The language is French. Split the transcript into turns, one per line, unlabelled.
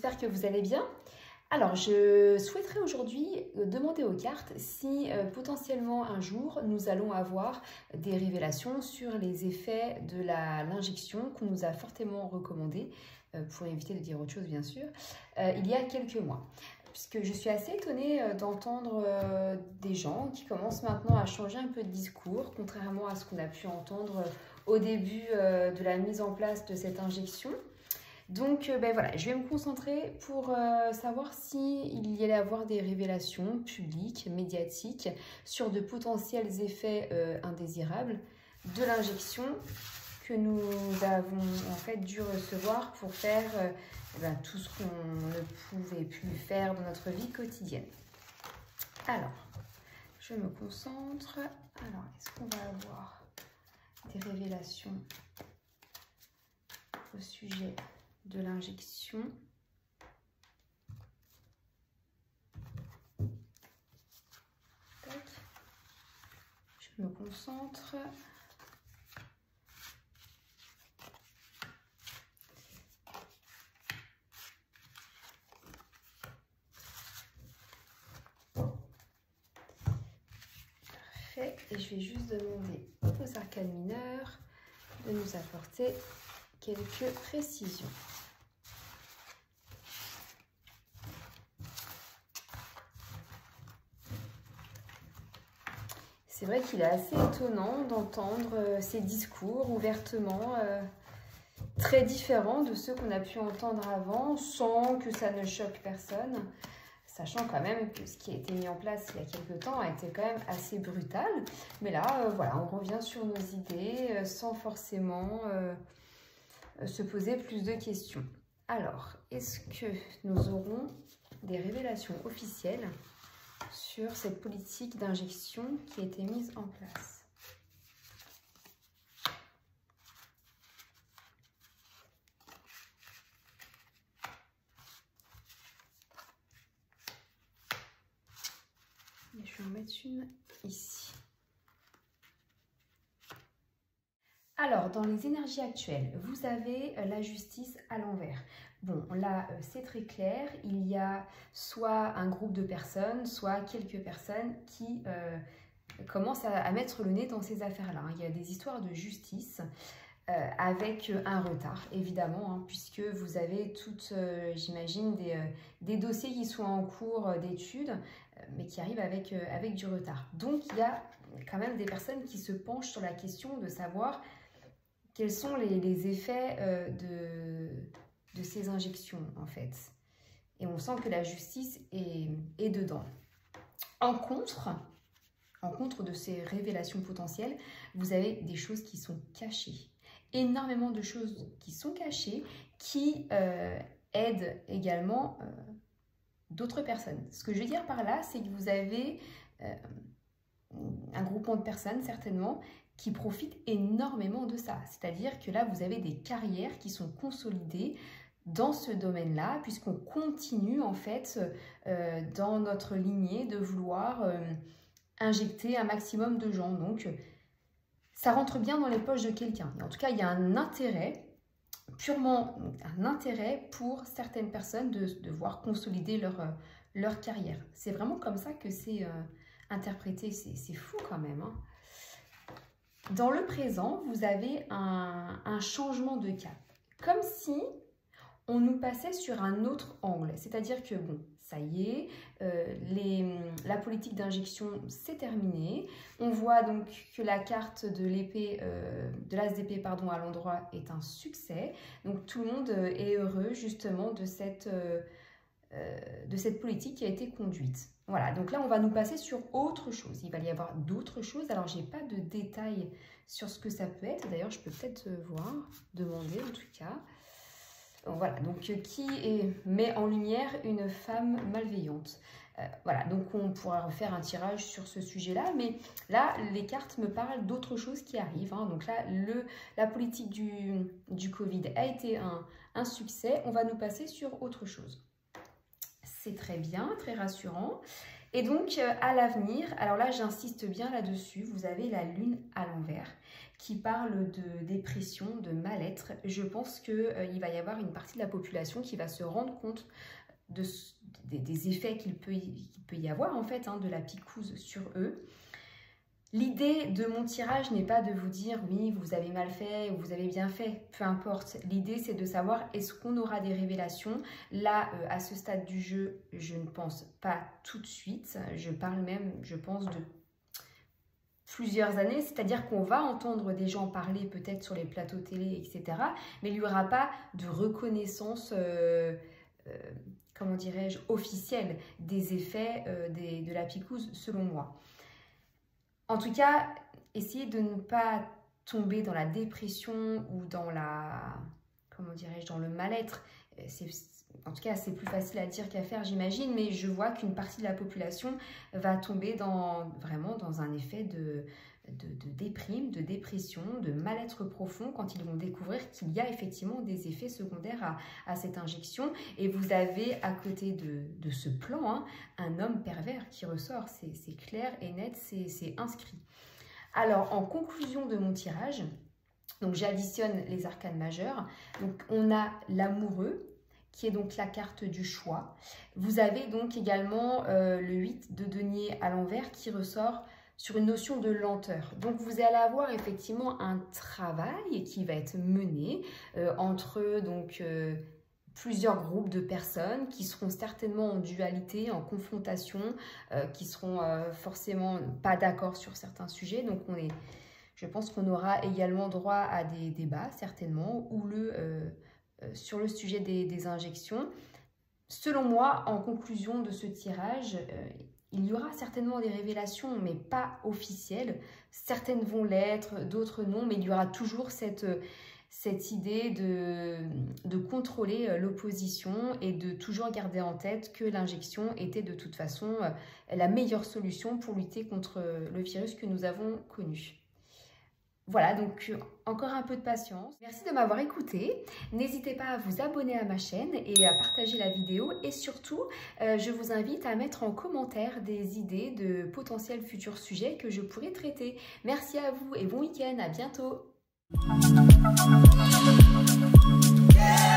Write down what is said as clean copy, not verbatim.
j'espère que vous allez bien. Alors, je souhaiterais aujourd'hui demander aux cartes si potentiellement un jour nous allons avoir des révélations sur les effets de l'injection qu'on nous a fortement recommandé, pour éviter de dire autre chose bien sûr, il y a quelques mois. Puisque je suis assez étonnée d'entendre des gens qui commencent maintenant à changer un peu de discours, contrairement à ce qu'on a pu entendre au début de la mise en place de cette injection. Donc voilà, je vais me concentrer pour savoir s'il y allait avoir des révélations publiques, médiatiques, sur de potentiels effets indésirables de l'injection que nous avons en fait dû recevoir pour faire tout ce qu'on ne pouvait plus faire dans notre vie quotidienne. Alors, je me concentre. Alors, est-ce qu'on va avoir des révélations au sujet de l'injection? Je me concentre. Parfait. Et je vais juste demander aux arcanes mineurs de nous apporter quelques précisions. C'est vrai qu'il est assez étonnant d'entendre ces discours ouvertement très différents de ceux qu'on a pu entendre avant, sans que ça ne choque personne, sachant quand même que ce qui a été mis en place il y a quelques temps a été quand même assez brutal. Mais là, voilà, on revient sur nos idées sans forcément se poser plus de questions. Alors, est-ce que nous aurons des révélations officielles sur cette politique d'injection qui a été mise en place? Et je vais en mettre une ici. Alors, dans les énergies actuelles, vous avez la justice à l'envers. Bon, là, c'est très clair. Il y a soit un groupe de personnes, soit quelques personnes qui commencent à mettre le nez dans ces affaires-là. Il y a des histoires de justice avec un retard, évidemment, hein, puisque vous avez toutes, j'imagine, des dossiers qui sont en cours d'études, mais qui arrivent avec du retard. Donc, il y a quand même des personnes qui se penchent sur la question de savoir quels sont les effets de ces injections, en fait. Et on sent que la justice est dedans. En contre de ces révélations potentielles, vous avez des choses qui sont cachées. Énormément de choses qui sont cachées, qui aident également d'autres personnes. Ce que je veux dire par là, c'est que vous avez un groupement de personnes, certainement, qui profitent énormément de ça. C'est-à-dire que là, vous avez des carrières qui sont consolidées dans ce domaine-là, puisqu'on continue, en fait, dans notre lignée de vouloir injecter un maximum de gens. Donc, ça rentre bien dans les poches de quelqu'un. En tout cas, il y a un intérêt, purement un intérêt pour certaines personnes de voir consolider leur carrière. C'est vraiment comme ça que c'est interprété. C'est fou quand même, hein. Dans le présent, vous avez un changement de cap. Comme si on nous passait sur un autre angle. C'est-à-dire que, bon, ça y est, la politique d'injection, c'est terminé. On voit donc que la carte de l'épée, de l'as d'épée, pardon, à l'endroit est un succès. Donc, tout le monde est heureux, justement, de cette politique qui a été conduite. Voilà, donc là, on va nous passer sur autre chose. Il va y avoir d'autres choses. Alors, je n'ai pas de détails sur ce que ça peut être. D'ailleurs, je peux peut-être voir, demander en tout cas. Voilà, donc qui met en lumière une femme malveillante. Voilà, donc on pourra refaire un tirage sur ce sujet-là. Mais là, les cartes me parlent d'autres choses qui arrivent, hein. Donc là, la politique du Covid a été un succès. On va nous passer sur autre chose. C'est très bien, très rassurant. Et donc, à l'avenir, alors là, j'insiste bien là-dessus, vous avez la lune à l'envers qui parle de dépression, de mal-être. Je pense qu'il va y avoir une partie de la population qui va se rendre compte des effets qu'il peut y avoir, en fait, de la picouse sur eux. L'idée de mon tirage n'est pas de vous dire « oui, vous avez mal fait ou vous avez bien fait », peu importe. L'idée, c'est de savoir est-ce qu'on aura des révélations. Là, à ce stade du jeu, je ne pense pas tout de suite. Je parle même, je pense, de plusieurs années. C'est-à-dire qu'on va entendre des gens parler peut-être sur les plateaux télé, etc. Mais il n'y aura pas de reconnaissance, comment dirais-je, officielle des effets de la picouse, selon moi. En tout cas, essayez de ne pas tomber dans la dépression ou dans comment dirais-je, dans le mal-être. En tout cas, c'est plus facile à dire qu'à faire, j'imagine, mais je vois qu'une partie de la population va tomber vraiment dans un effet de déprime, de dépression, de mal-être profond quand ils vont découvrir qu'il y a effectivement des effets secondaires à cette injection. Et vous avez à côté de ce plan un homme pervers qui ressort, c'est clair et net, c'est inscrit. Alors, en conclusion de mon tirage, donc j'additionne les arcanes majeures. Donc, on a l'amoureux, qui est donc la carte du choix. Vous avez donc également le 8 de denier à l'envers qui ressort sur une notion de lenteur. Donc, vous allez avoir effectivement un travail qui va être mené entre plusieurs groupes de personnes qui seront certainement en dualité, en confrontation, qui seront forcément pas d'accord sur certains sujets. Donc, je pense qu'on aura également droit à des débats, certainement, sur le sujet des injections. Selon moi, en conclusion de ce tirage, il y aura certainement des révélations, mais pas officielles. Certaines vont l'être, d'autres non, mais il y aura toujours cette idée de contrôler l'opposition et de toujours garder en tête que l'injection était de toute façon la meilleure solution pour lutter contre le virus que nous avons connu. Voilà, donc encore un peu de patience. Merci de m'avoir écouté. N'hésitez pas à vous abonner à ma chaîne et à partager la vidéo. Et surtout, je vous invite à mettre en commentaire des idées de potentiels futurs sujets que je pourrais traiter. Merci à vous et bon week-end, à bientôt. Yeah.